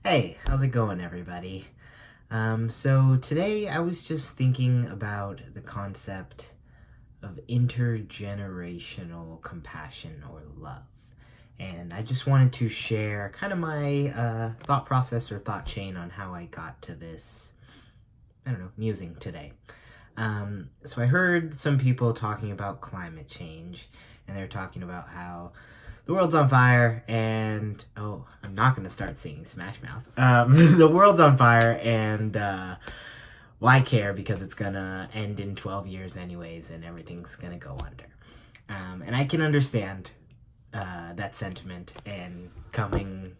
Hey, how's it going, everybody? So today I was just thinking about the concept of intergenerational compassion or love. And I just wanted to share kind of my thought process or thought chain on how I got to this, musing today. So I heard some people talking about climate change, and they're talking about how the world's on fire, and I'm not gonna start singing Smash Mouth. The world's on fire, and why care? Because it's gonna end in 12 years anyways, and everything's gonna go under. And I can understand that sentiment and coming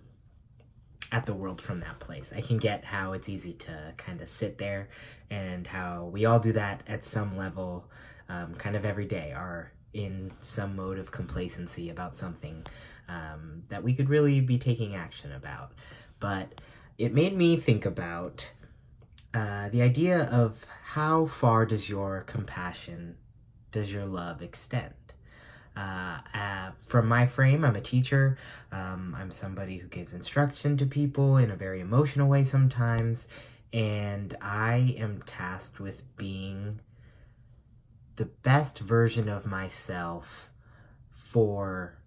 at the world from that place. I can get how it's easy to kind of sit there, and how we all do that at some level, kind of every day, are in some mode of complacency about something that we could really be taking action about. But it made me think about the idea of how far does your compassion, does your love extend? From my frame, I'm a teacher. I'm somebody who gives instruction to people in a very emotional way sometimes, and I am tasked with being the best version of myself for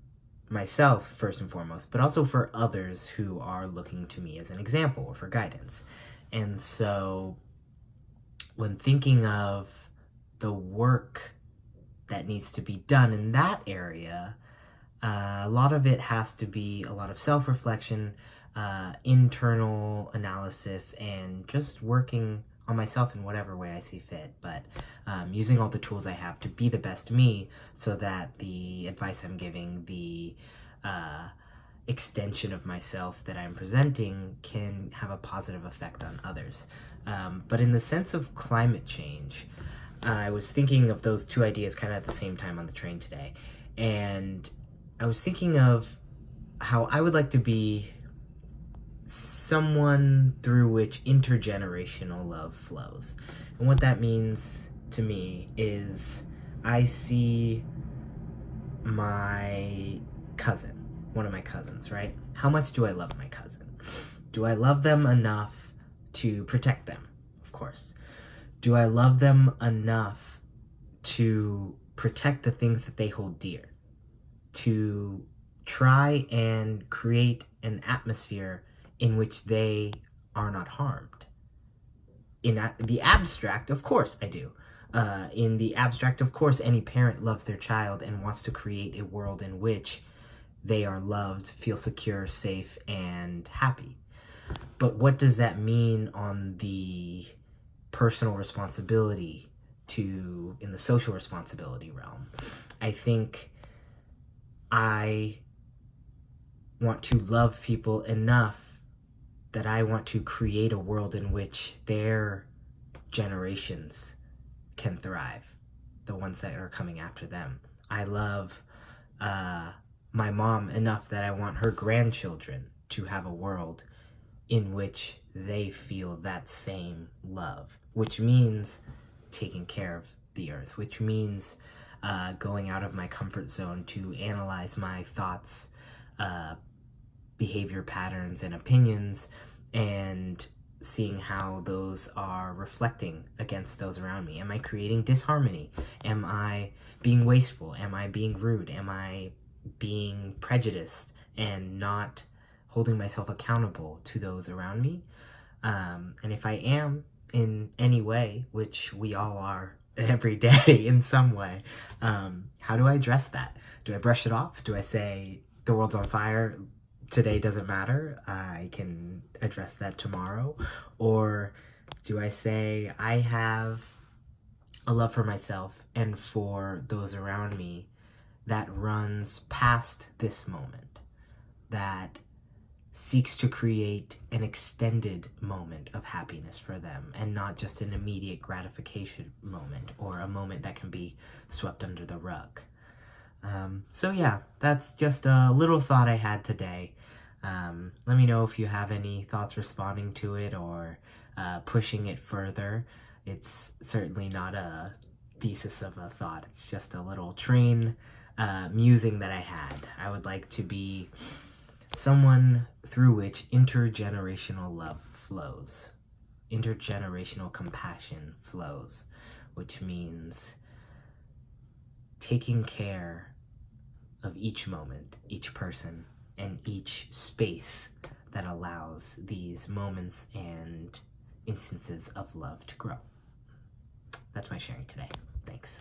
myself, first and foremost, but also for others who are looking to me as an example or for guidance. And so when thinking of the work that needs to be done in that area, a lot of it has to be a lot of self-reflection, internal analysis, and just working on myself in whatever way I see fit, but using all the tools I have to be the best me, so that the advice I'm giving, the extension of myself that I'm presenting, can have a positive effect on others. But in the sense of climate change, I was thinking of those two ideas kind of at the same time on the train today, and I was thinking of how I would like to be someone through which intergenerational love flows. And what that means to me is I see my cousin, one of my cousins, right? How much do I love my cousin? Do I love them enough to protect them? Of course. Do I love them enough to protect the things that they hold dear? To try and create an atmosphere in which they are not harmed? In the abstract, of course I do. In the abstract, of course, any parent loves their child and wants to create a world in which they are loved, feel secure, safe, and happy. But what does that mean on the personal responsibility in the social responsibility realm? I think I want to love people enough that I want to create a world in which their generations can thrive, the ones that are coming after them. I love my mom enough that I want her grandchildren to have a world in which they feel that same love, which means taking care of the earth, which means going out of my comfort zone to analyze my thoughts, behavior patterns, and opinions, and seeing how those are reflecting against those around me. Am I creating disharmony? Am I being wasteful? Am I being rude? Am I being prejudiced and not holding myself accountable to those around me? And if I am in any way, which we all are every day in some way, how do I address that? Do I brush it off? Do I say, the world's on fire, today doesn't matter, I can address that tomorrow? Or do I say, I have a love for myself and for those around me that runs past this moment, that seeks to create an extended moment of happiness for them, and not just an immediate gratification moment, or a moment that can be swept under the rug? So yeah, that's just a little thought I had today. Let me know if you have any thoughts responding to it, or pushing it further. It's certainly not a thesis of a thought. It's just a little train musing that I had. I would like to be someone through which intergenerational love flows, intergenerational compassion flows, which means taking care of each moment, each person, and each space that allows these moments and instances of love to grow. That's my sharing today. Thanks.